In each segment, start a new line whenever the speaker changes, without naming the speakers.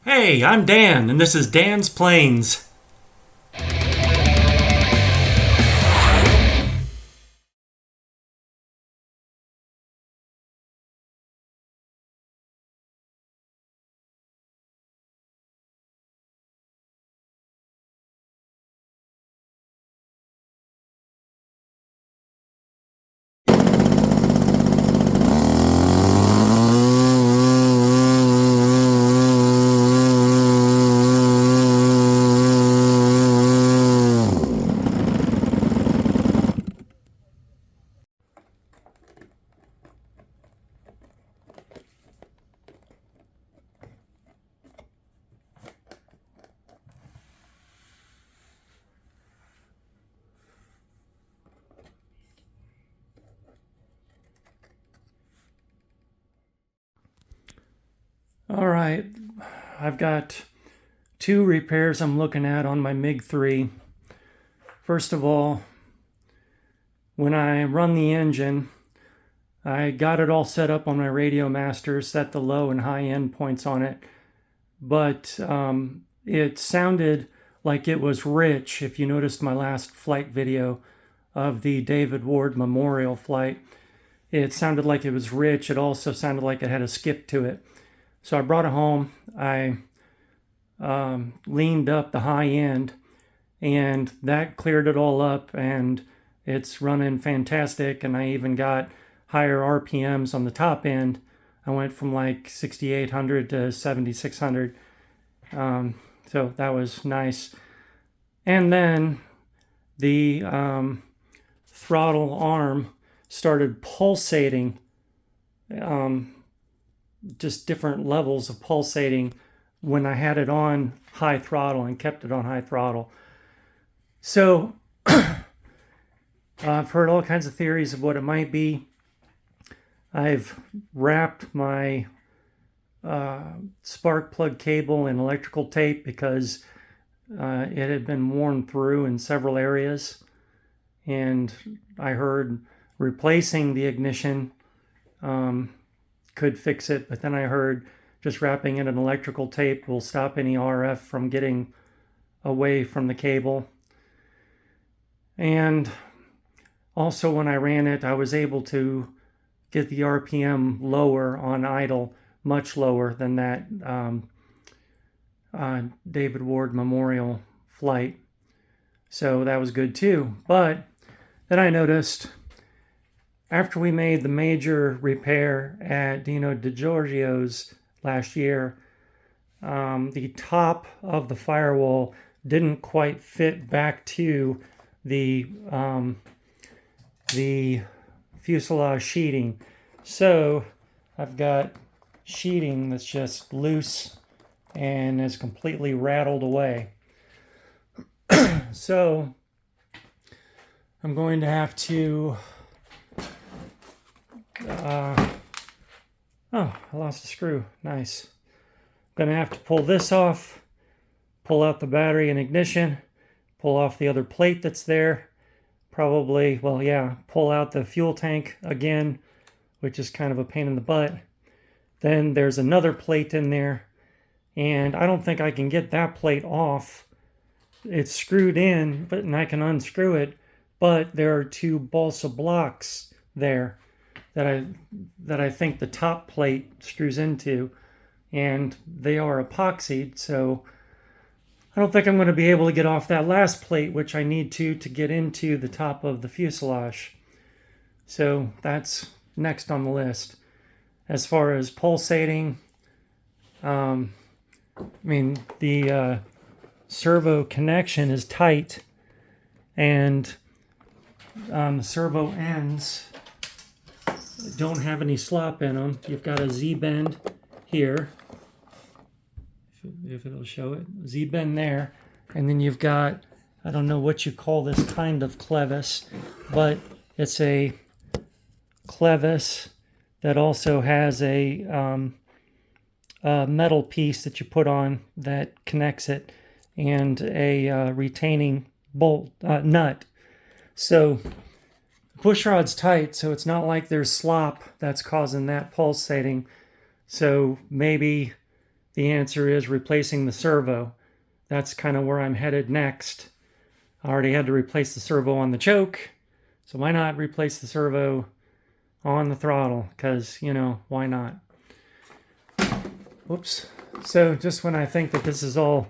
Hey, I'm Dan, and this is Dan's Planes. All right, I've got two repairs I'm looking at on my MiG-3. First of all, when I run the engine, I got it all set up on my Radiomaster, set the low and high end points on it, but it sounded like it was rich. If you noticed my last flight video of the David Ward Memorial flight, it sounded like it was rich. It also sounded like it had a skip to it. So I brought it home. I leaned up the high end, and that cleared it all up, and it's running fantastic. And I even got higher RPMs on the top end. I went from like 6,800 to 7,600. So that was nice. And then the throttle arm started pulsating, just different levels of pulsating when I had it on high throttle and kept it on high throttle. So I've heard all kinds of theories of what it might be. I've wrapped my spark plug cable in electrical tape because it had been worn through in several areas, and I heard replacing the ignition could fix it, but then I heard just wrapping it in electrical tape will stop any RF from getting away from the cable. And also when I ran it, I was able to get the RPM lower on idle, much lower than that David Ward Memorial flight. So that was good too. But then I noticed after we made the major repair at Dino DiGiorgio's last year, the top of the firewall didn't quite fit back to the fuselage sheeting. So I've got sheeting that's just loose and is completely rattled away. So I'm going to have to oh, I lost a screw. Nice. I'm going to have to pull this off, pull out the battery and ignition, pull off the other plate that's there. Probably, well, yeah, pull out the fuel tank again, which is kind of a pain in the butt. Then there's another plate in there, and I don't think I can get that plate off. It's screwed in, and I can unscrew it, but there are two balsa blocks there that I think the top plate screws into, and they are epoxied, so I don't think I'm going to be able to get off that last plate, which I need to get into the top of the fuselage. So that's next on the list. As far as pulsating, the servo connection is tight, and the servo ends don't have any slop in them. You've got a Z-bend here, if it'll show it, Z-bend there, and then you've got, I don't know what you call this kind of clevis, but it's a clevis that also has a metal piece that you put on that connects it, and a retaining bolt nut. So push rod's tight, so it's not like there's slop that's causing that pulsating. So maybe the answer is replacing the servo. That's kind of where I'm headed next. I already had to replace the servo on the choke, so why not replace the servo on the throttle? Because, you know, why not? Whoops. So just when I think that this is all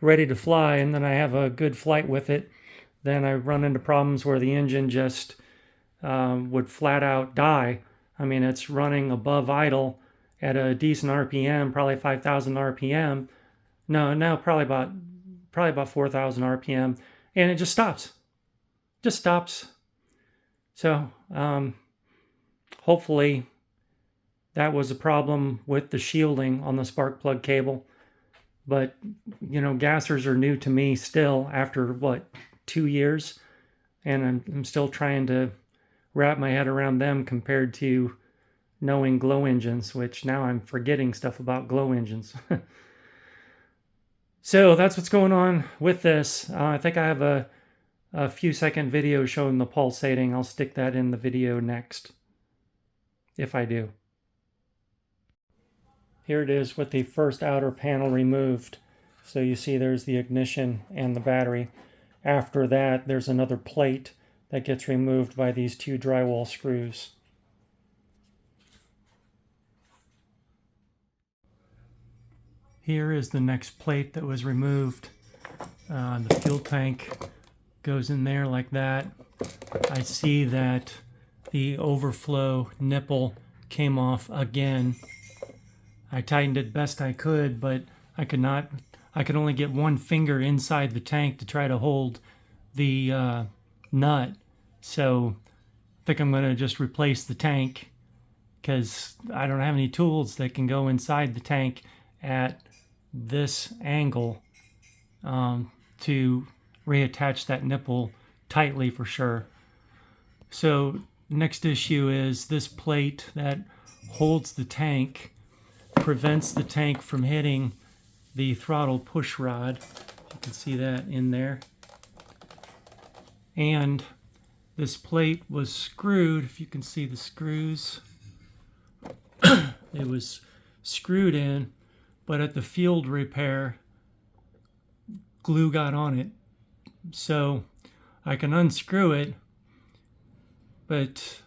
ready to fly and then I have a good flight with it, then I run into problems where the engine just would flat out die. I mean, it's running above idle at a decent RPM, probably 5,000 RPM. No, probably about 4,000 RPM, and it just stops. Just stops. So hopefully that was a problem with the shielding on the spark plug cable. But, you know, gassers are new to me still after, what, 2 years? And I'm still trying to wrap my head around them compared to knowing glow engines, which now I'm forgetting stuff about glow engines. So that's what's going on with this. I think I have a few second video showing the pulsating. I'll stick that in the video next, if I do. Here it is with the first outer panel removed. So you see there's the ignition and the battery. After that, there's another plate that gets removed by these two drywall screws. Here is the next plate that was removed. The fuel tank goes in there like that. I see that the overflow nipple came off again. I tightened it best I could, but I could only get one finger inside the tank to try to hold the nut. So I think I'm going to just replace the tank because I don't have any tools that can go inside the tank at this angle to reattach that nipple tightly for sure. So next issue is this plate that holds the tank prevents the tank from hitting the throttle push rod. You can see that in there. And this plate was screwed, if you can see the screws. It was screwed in, but at the field repair, glue got on it. So I can unscrew it, but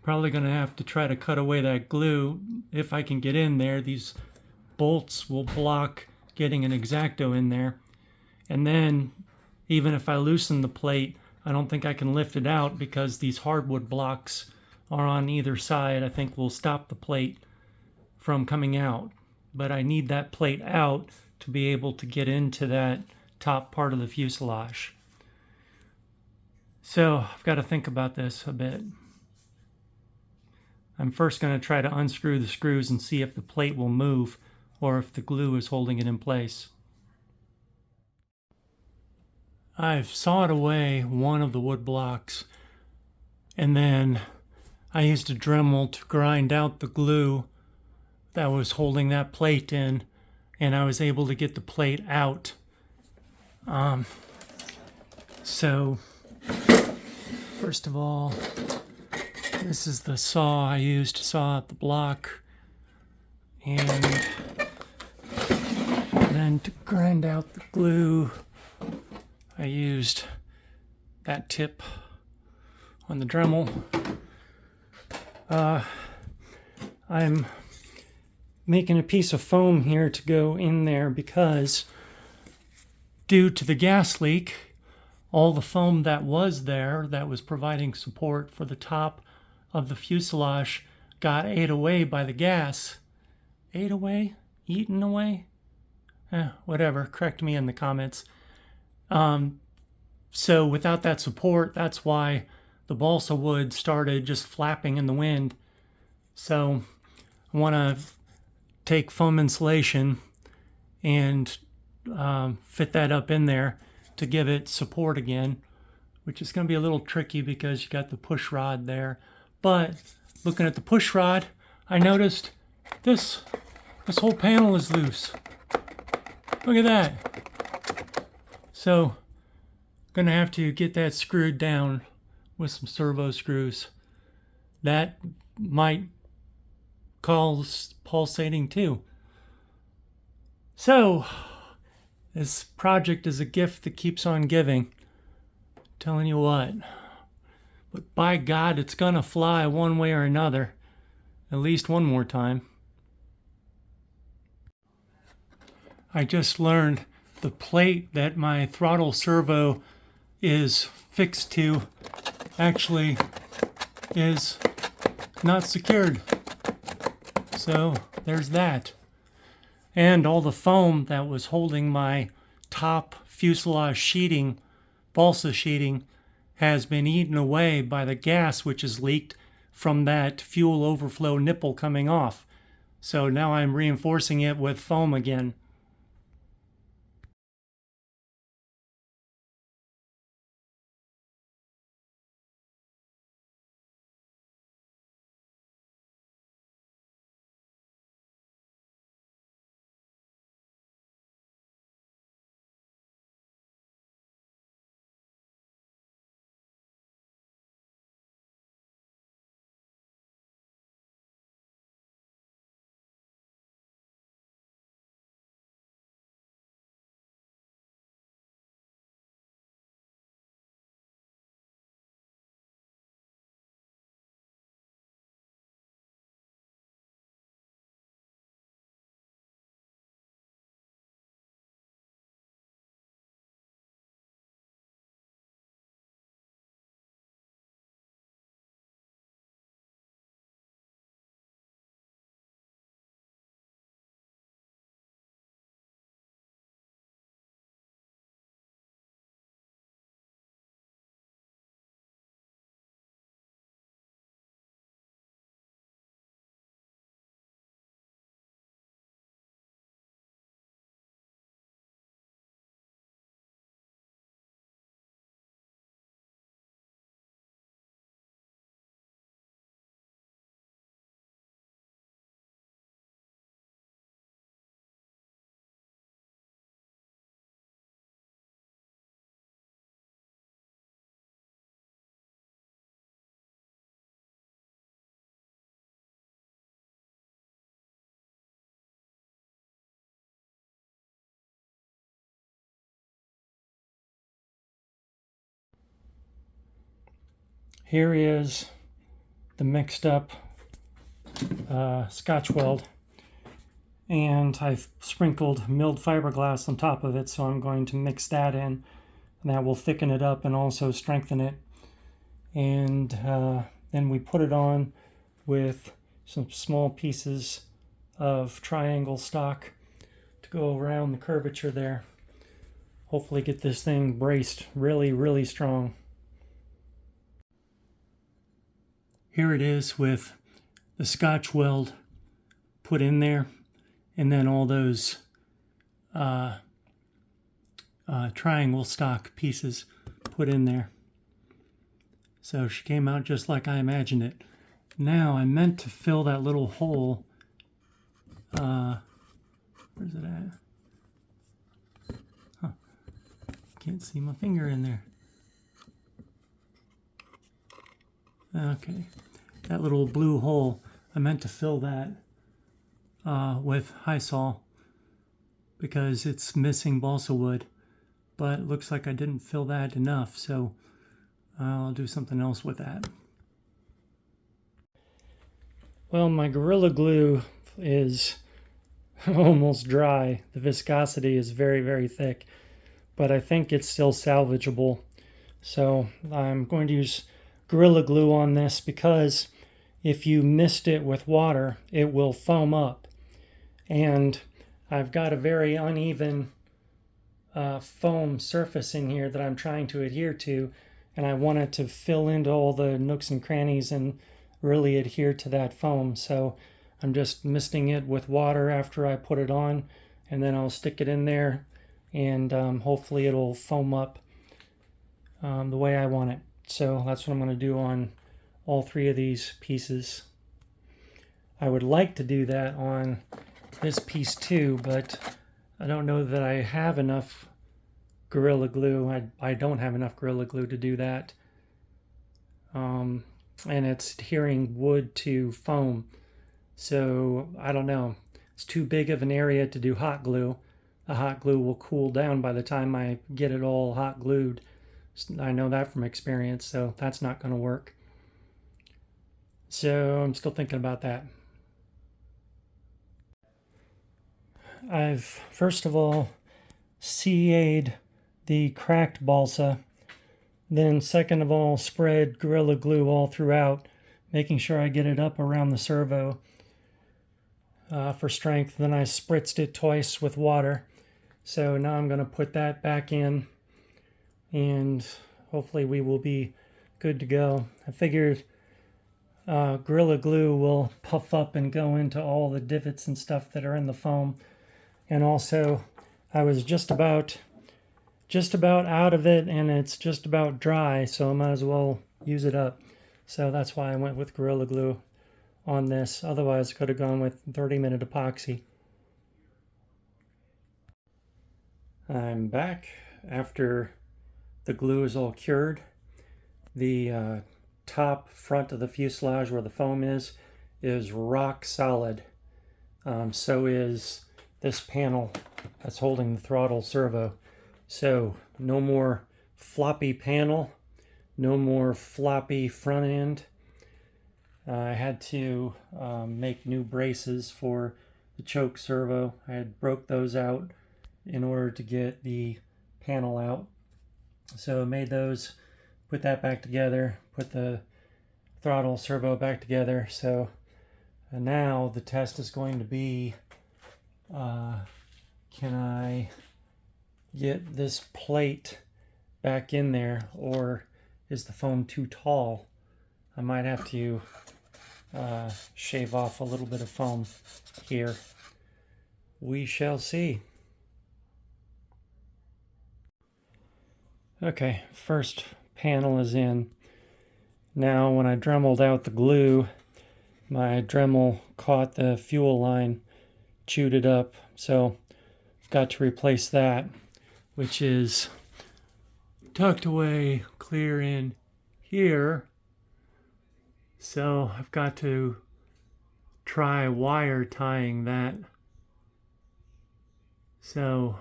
probably going to have to try to cut away that glue if I can get in there. These bolts will block getting an X-Acto in there. And then even if I loosen the plate, I don't think I can lift it out because these hardwood blocks are on either side. I think will stop the plate from coming out. But I need that plate out to be able to get into that top part of the fuselage. So I've got to think about this a bit. I'm first going to try to unscrew the screws and see if the plate will move or if the glue is holding it in place. I've sawed away one of the wood blocks and then I used a Dremel to grind out the glue that was holding that plate in, and I was able to get the plate out. So first of all, this is the saw I used to saw out the block, and then to grind out the glue I used that tip on the Dremel. I'm making a piece of foam here to go in there because due to the gas leak, all the foam that was there that was providing support for the top of the fuselage got ate away by the gas. Ate away? Eaten away? Whatever, correct me in the comments. So without that support, that's why the balsa wood started just flapping in the wind. So I want to take foam insulation and fit that up in there to give it support again, which is going to be a little tricky because you got the push rod there. But looking at the push rod, I noticed this whole panel is loose. Look at that. So I'm going to have to get that screwed down with some servo screws. That might cause pulsating too. So, this project is a gift that keeps on giving. Telling you what. But by God, it's gonna fly one way or another. At least one more time. I just learned the plate that my throttle servo is fixed to actually is not secured. So there's that. And all the foam that was holding my top fuselage sheeting, balsa sheeting, has been eaten away by the gas which is leaked from that fuel overflow nipple coming off. So now I'm reinforcing it with foam again. Here is the mixed up Scotch weld, and I've sprinkled milled fiberglass on top of it, so I'm going to mix that in, and that will thicken it up and also strengthen it. And then we put it on with some small pieces of triangle stock to go around the curvature there. Hopefully get this thing braced really, really strong. Here it is with the Scotch weld put in there, and then all those triangle stock pieces put in there. So she came out just like I imagined it. Now I meant to fill that little hole. Where's it at? Huh. Can't see my finger in there. Okay, that little blue hole, I meant to fill that with Hysol because it's missing balsa wood, but it looks like I didn't fill that enough, so I'll do something else with that. Well, my Gorilla Glue is almost dry. The viscosity is very, very thick, but I think it's still salvageable. So I'm going to use Gorilla Glue on this because if you mist it with water, it will foam up. And I've got a very uneven foam surface in here that I'm trying to adhere to, and I want it to fill into all the nooks and crannies and really adhere to that foam. So I'm just misting it with water after I put it on, and then I'll stick it in there, and hopefully it'll foam up the way I want it. So that's what I'm going to do on all three of these pieces. I would like to do that on this piece too, but I don't know that I have enough Gorilla Glue. I don't have enough Gorilla Glue to do that. And it's adhering wood to foam. So I don't know. It's too big of an area to do hot glue. the hot glue will cool down by the time I get it all hot glued. I know that from experience, so that's not going to work. So I'm still thinking about that. I've first of all CA'd the cracked balsa, then second of all spread Gorilla Glue all throughout, making sure I get it up around the servo for strength. Then I spritzed it twice with water. So now I'm going to put that back in, and hopefully we will be good to go. I figured Gorilla Glue will puff up and go into all the divots and stuff that are in the foam. And also, I was just about out of it, and it's just about dry, so I might as well use it up. So that's why I went with Gorilla Glue on this. Otherwise, I could have gone with 30-minute epoxy. I'm back after the glue is all cured. The top front of the fuselage where the foam is rock solid. So is this panel that's holding the throttle servo. So no more floppy panel, no more floppy front end. I had to make new braces for the choke servo. I had broke those out in order to get the panel out. So I made those, put that back together, put the throttle servo back together. So now the test is going to be, can I get this plate back in there, or is the foam too tall? I might have to shave off a little bit of foam here. We shall see. Okay, first panel is in. Now when I dremeled out the glue, my Dremel caught the fuel line, chewed it up, so I've got to replace that, which is tucked away clear in here. So I've got to try wire tying that. So,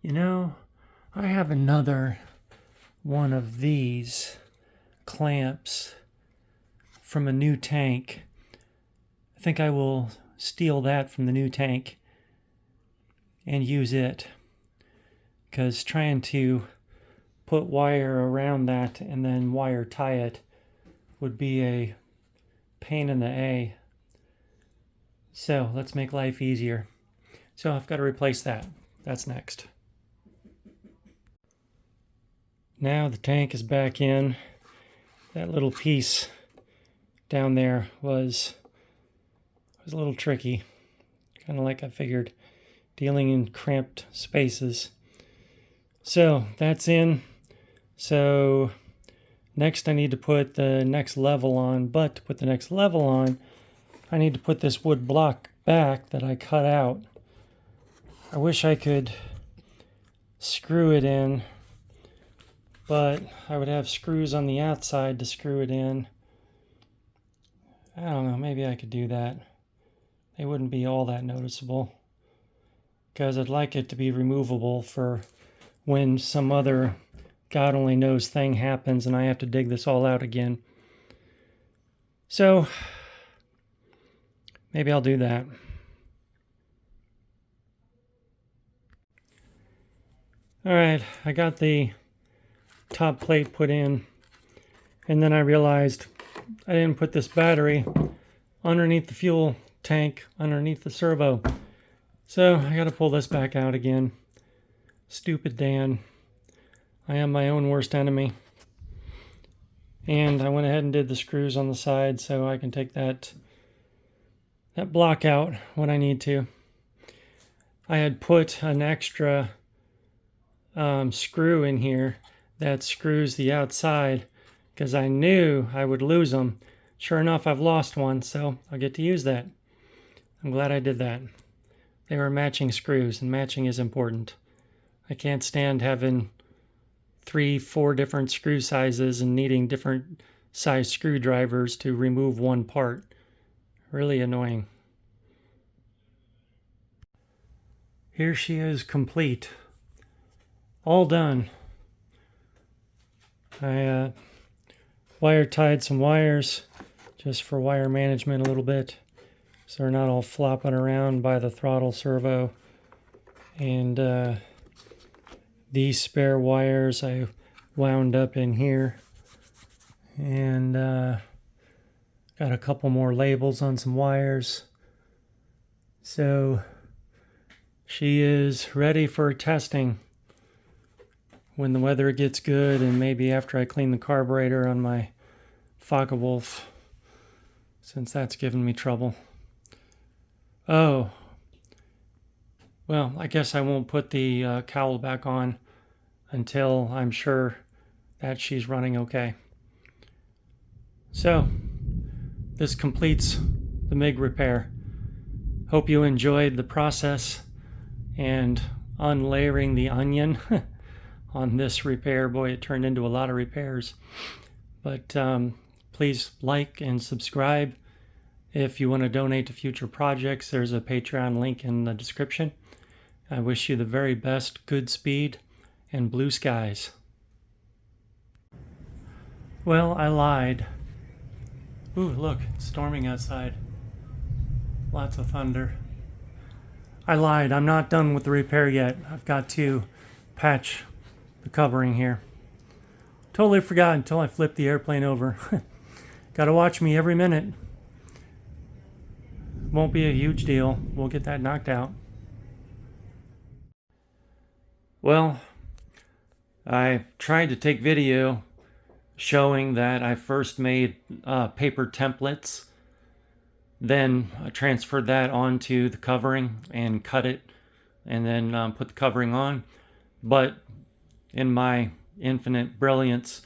you know, I have another one of these clamps from a new tank. I think I will steal that from the new tank and use it, because trying to put wire around that and then wire tie it would be a pain in the A. So let's make life easier. So I've got to replace that. That's next. Now the tank is back in. That little piece down there was a little tricky. Kind of like I figured, dealing in cramped spaces. So that's in. So next I need to put the next level on, but to put the next level on, I need to put this wood block back that I cut out. I wish I could screw it in, but I would have screws on the outside to screw it in. I don't know, maybe I could do that. They wouldn't be all that noticeable, because I'd like it to be removable for when some other God only knows thing happens and I have to dig this all out again. So maybe I'll do that. All right, I got the top plate put in, and then I realized I didn't put this battery underneath the fuel tank, underneath the servo. So I got to pull this back out again. Stupid Dan. I am my own worst enemy. And I went ahead and did the screws on the side so I can take that block out when I need to. I had put an extra screw in here that screws the outside because I knew I would lose them. Sure enough, I've lost one, so I'll get to use that. I'm glad I did that. They were matching screws, and matching is important. I can't stand having 3-4 different screw sizes and needing different size screwdrivers to remove one part. Really annoying. here she is, complete. All done. I wire tied some wires just for wire management a little bit, so they're not all flopping around by the throttle servo. And these spare wires I wound up in here, and got a couple more labels on some wires. So she is ready for testing when the weather gets good, and maybe after I clean the carburetor on my Focke-Wulf, since that's given me trouble. Oh, well, I guess I won't put the cowl back on until I'm sure that she's running okay. So, this completes the MiG repair. Hope you enjoyed the process and unlayering the onion on this repair. Boy, it turned into a lot of repairs. But please like and subscribe. If you want to donate to future projects, there's a Patreon link in the description. I wish you the very best, good speed, and blue skies. Well, I lied. Ooh, look, it's storming outside. Lots of thunder. I lied. I'm not done with the repair yet. I've got to patch the covering here. Totally forgot until I flipped the airplane over. Gotta watch me every minute. Won't be a huge deal. We'll get that knocked out. Well, I tried to take video showing that I first made paper templates, then I transferred that onto the covering and cut it, and then put the covering on. But in my infinite brilliance,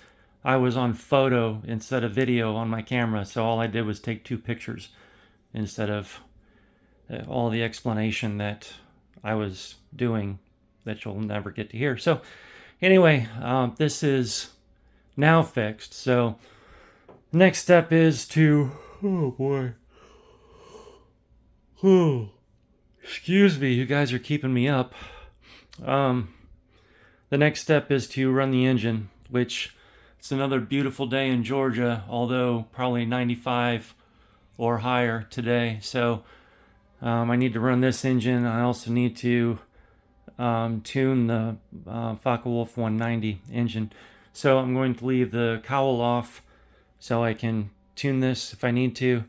I was on photo instead of video on my camera, so all I did was take 2 pictures instead of all the explanation that I was doing that you'll never get to hear. So anyway, this is now fixed. So next step is to, oh boy, excuse me, you guys are keeping me up. The next step is to run the engine, which it's another beautiful day in Georgia, although probably 95 or higher today. So I need to run this engine. I also need to tune the Focke-Wulf 190 engine. So I'm going to leave the cowl off so I can tune this if I need to,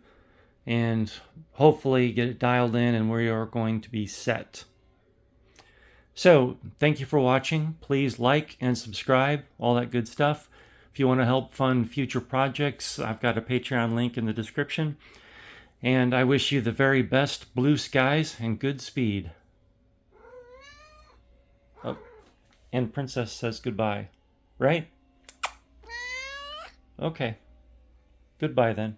and hopefully get it dialed in and we are going to be set. So thank you for watching. Please like and subscribe, all that good stuff. If you want to help fund future projects, I've got a Patreon link in the description. And I wish you the very best blue skies and good speed. Oh, and Princess says goodbye, right? Okay. Goodbye then.